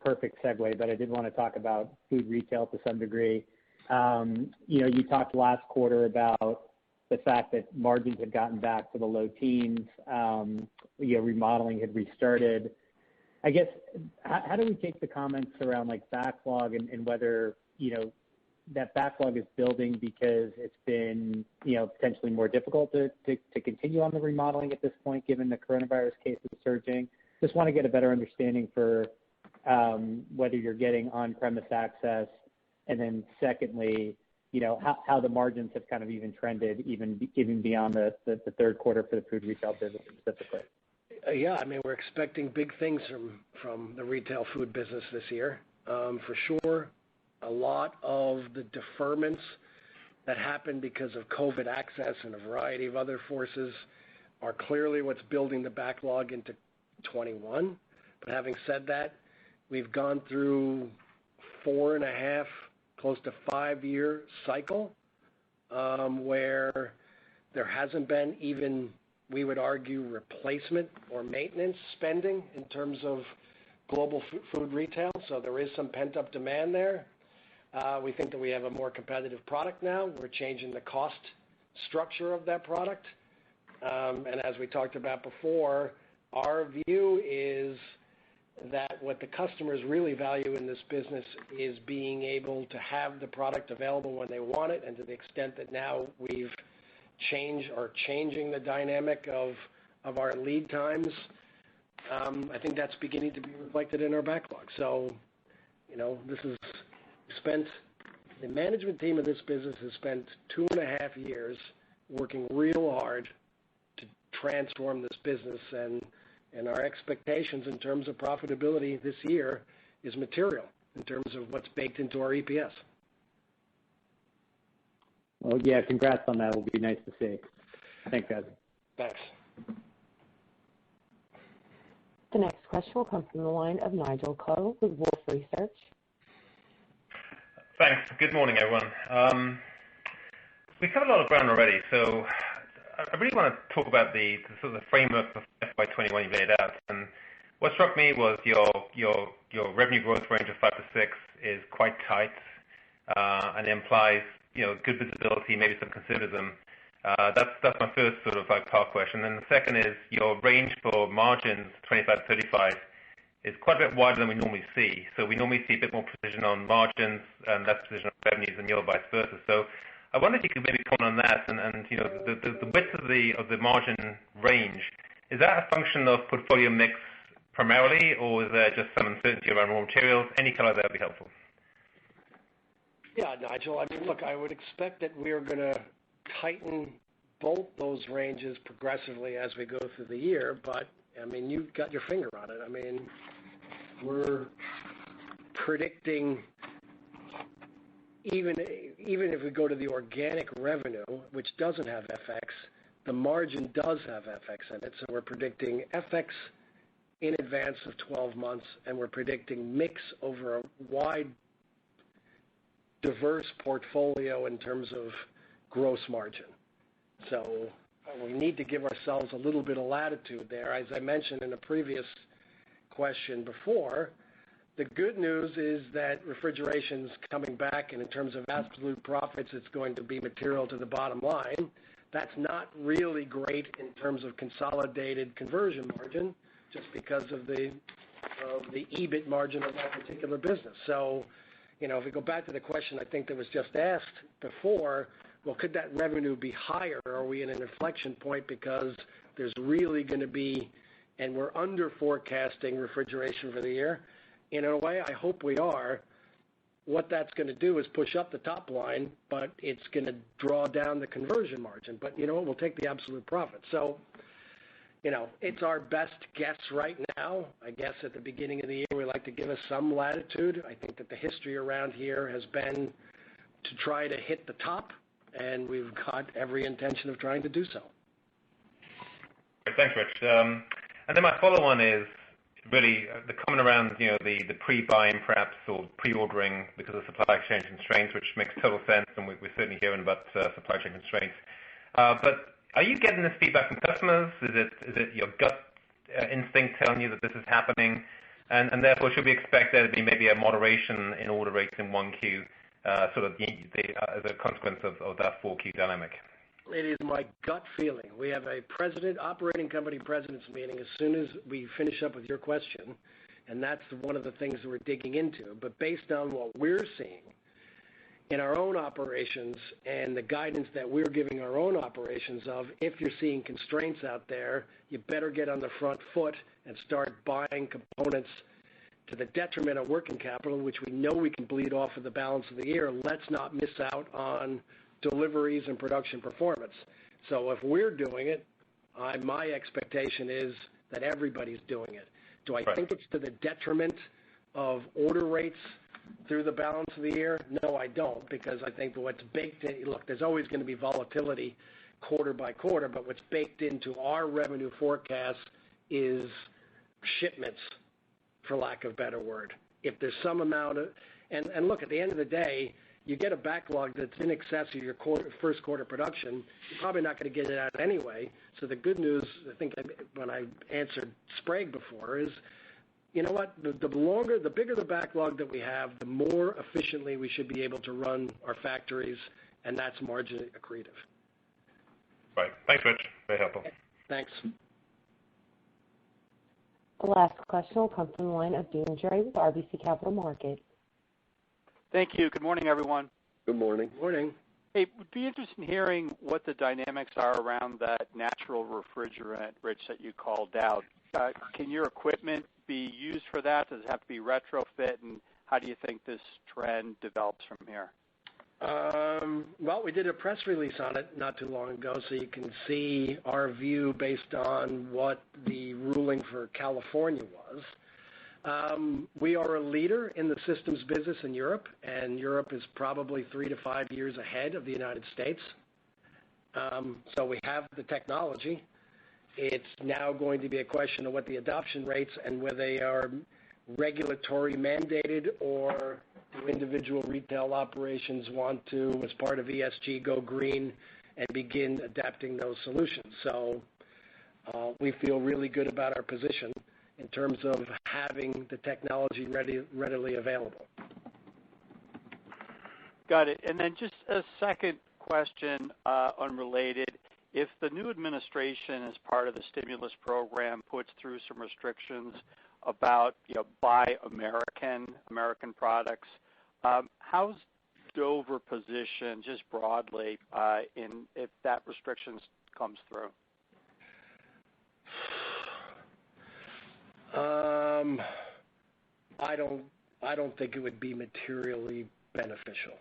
perfect segue, but I did want to talk about food retail to some degree. You talked last quarter about the fact that margins had gotten back to the low teens, remodeling had restarted. I guess, how do we take the comments around like backlog and whether, that backlog is building because it's been, potentially more difficult to continue on the remodeling at this point, given the coronavirus cases surging? Just want to get a better understanding for whether you're getting on-premise access, and then secondly, how the margins have kind of even trended even beyond the third quarter for the food retail business specifically. Yeah, I mean, we're expecting big things from the retail food business this year. For sure, a lot of the deferments that happened because of COVID access and a variety of other forces are clearly what's building the backlog into 21. But having said that, we've gone through 4.5, close to 5-year cycle where there hasn't been even, we would argue, replacement or maintenance spending in terms of global food retail. So there is some pent-up demand there. We think that we have a more competitive product now. We're changing the cost structure of that product. And as we talked about before, our view is that what the customers really value in this business is being able to have the product available when they want it, and to the extent that now we've changing the dynamic of our lead times, I think that's beginning to be reflected in our backlog. So, the management team of this business has spent 2.5 years working real hard to transform this business, and our expectations in terms of profitability this year is material in terms of what's baked into our EPS. Well, yeah, congrats on that. It will be nice to see. Thanks, guys. Thanks. The next question will come from the line of Nigel Coe with Wolfe Research. Thanks. Good morning, everyone. We covered a lot of ground already, so I really want to talk about the sort of the framework of FY21 you laid out. And what struck me was your revenue growth range of 5 to 6 is quite tight, and it implies good visibility, maybe some conservatism. That's my first sort of part question. And the second is your range for margins, 25 to 35, is quite a bit wider than we normally see. So we normally see a bit more precision on margins and less precision on revenues, and vice versa. So I wonder if you could maybe comment on that, and the width of the margin range, is that a function of portfolio mix primarily, or is there just some uncertainty around raw materials? Any color there would be helpful. Yeah, Nigel. I mean, look, I would expect that we are going to tighten both those ranges progressively as we go through the year, but, I mean, you've got your finger on it. I mean, we're predicting, even if we go to the organic revenue, which doesn't have FX, the margin does have FX in it. So we're predicting FX in advance of 12 months, and we're predicting mix over a wide, diverse portfolio in terms of gross margin. So we need to give ourselves a little bit of latitude there. As I mentioned in a previous question before, the good news is that refrigeration's coming back, and in terms of absolute profits, it's going to be material to the bottom line. That's not really great in terms of consolidated conversion margin, just because of the of the EBIT margin of that particular business. So, if we go back to the question I think that was just asked before, well, could that revenue be higher? Are we in an inflection point because there's really going to be, and we're under forecasting refrigeration for the year? In a way, I hope we are. What that's going to do is push up the top line, but it's going to draw down the conversion margin. But you know what? We'll take the absolute profit. So, it's our best guess right now. I guess at the beginning of the year, we like to give us some latitude. I think that the history around here has been to try to hit the top, and we've got every intention of trying to do so. Thanks, Rich. And then my follow-on is really the comment around, the pre-buying perhaps or pre-ordering because of supply chain constraints, which makes total sense, and we're certainly hearing about supply chain constraints. But are you getting this feedback from customers? Is it your gut instinct telling you that this is happening? And therefore, should we expect there to be maybe a moderation in order rates in 1Q, sort of as a consequence of that 4Q dynamic? It is my gut feeling. We have a operating company president's meeting as soon as we finish up with your question, and that's one of the things that we're digging into. But based on what we're seeing in our own operations and the guidance that we're giving our own operations of, if you're seeing constraints out there, you better get on the front foot and start buying components to the detriment of working capital, which we know we can bleed off of the balance of the year. Let's not miss out on deliveries and production performance. So if we're doing it, my expectation is that everybody's doing it. Do I think it's to the detriment of order rates through the balance of the year? No, I don't, because I think what's baked in, look, there's always going to be volatility quarter by quarter, but what's baked into our revenue forecast is shipments, for lack of a better word. If there's some amount of, and look, at the end of the day, you get a backlog that's in excess of your first quarter production, you're probably not going to get it out anyway. So the good news, I think when I answered Sprague before, is, you know what, the bigger the backlog that we have, the more efficiently we should be able to run our factories, and that's margin accretive. Right. Thanks, Rich. Very helpful. Thanks. The last question will come from the line of Deane Dray with RBC Capital Markets. Thank you. Good morning, everyone. Good morning. Morning. Hey, would be interested in hearing what the dynamics are around that natural refrigerant, Rich, that you called out. Can your equipment be used for that? Does it have to be retrofit? And how do you think this trend develops from here? Well, we did a press release on it not too long ago, so you can see our view based on what the ruling for California was. We are a leader in the systems business in Europe, and Europe is probably 3 to 5 years ahead of the United States. So we have the technology. It's now going to be a question of what the adoption rates and whether they are regulatory mandated or do individual retail operations want to, as part of ESG, go green and begin adapting those solutions. So we feel really good about our position in terms of having the technology readily available. Got it. And then just a second question, unrelated. If the new administration, as part of the stimulus program, puts through some restrictions about buy American products, how's Dover positioned just broadly if that restriction comes through? I don't think it would be materially beneficial.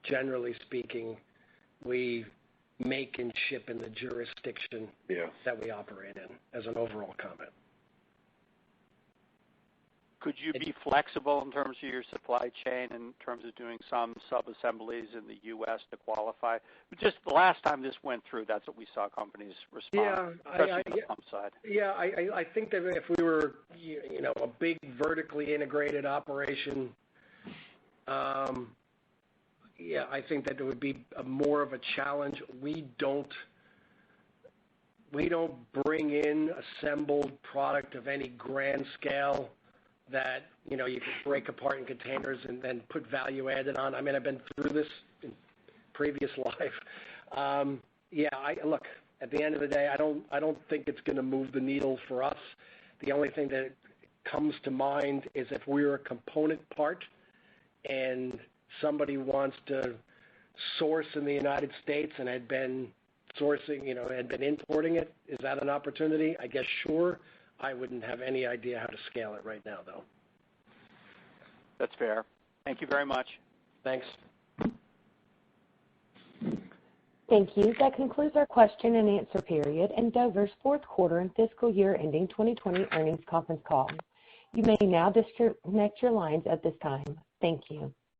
Generally speaking, we make and ship in the jurisdiction that we operate in, as an overall comment. Could you be flexible in terms of your supply chain, in terms of doing some sub-assemblies in the U.S. to qualify? Just the last time this went through, that's what we saw companies respond, especially on the pump side. Yeah, I think that if we were, a big vertically integrated operation, I think that it would be more of a challenge. We don't bring in assembled product of any grand scale that you can break apart in containers and then put value added on. I mean, I've been through this in previous life. Look, at the end of the day, I don't think it's going to move the needle for us. The only thing that comes to mind is if we're a component part and somebody wants to source in the United States and had been sourcing, had been importing it. Is that an opportunity? I guess sure. I wouldn't have any idea how to scale it right now, though. That's fair. Thank you very much. Thanks. Thank you. That concludes our question and answer period and Dover's fourth quarter and fiscal year ending 2020 earnings conference call. You may now disconnect your lines at this time. Thank you.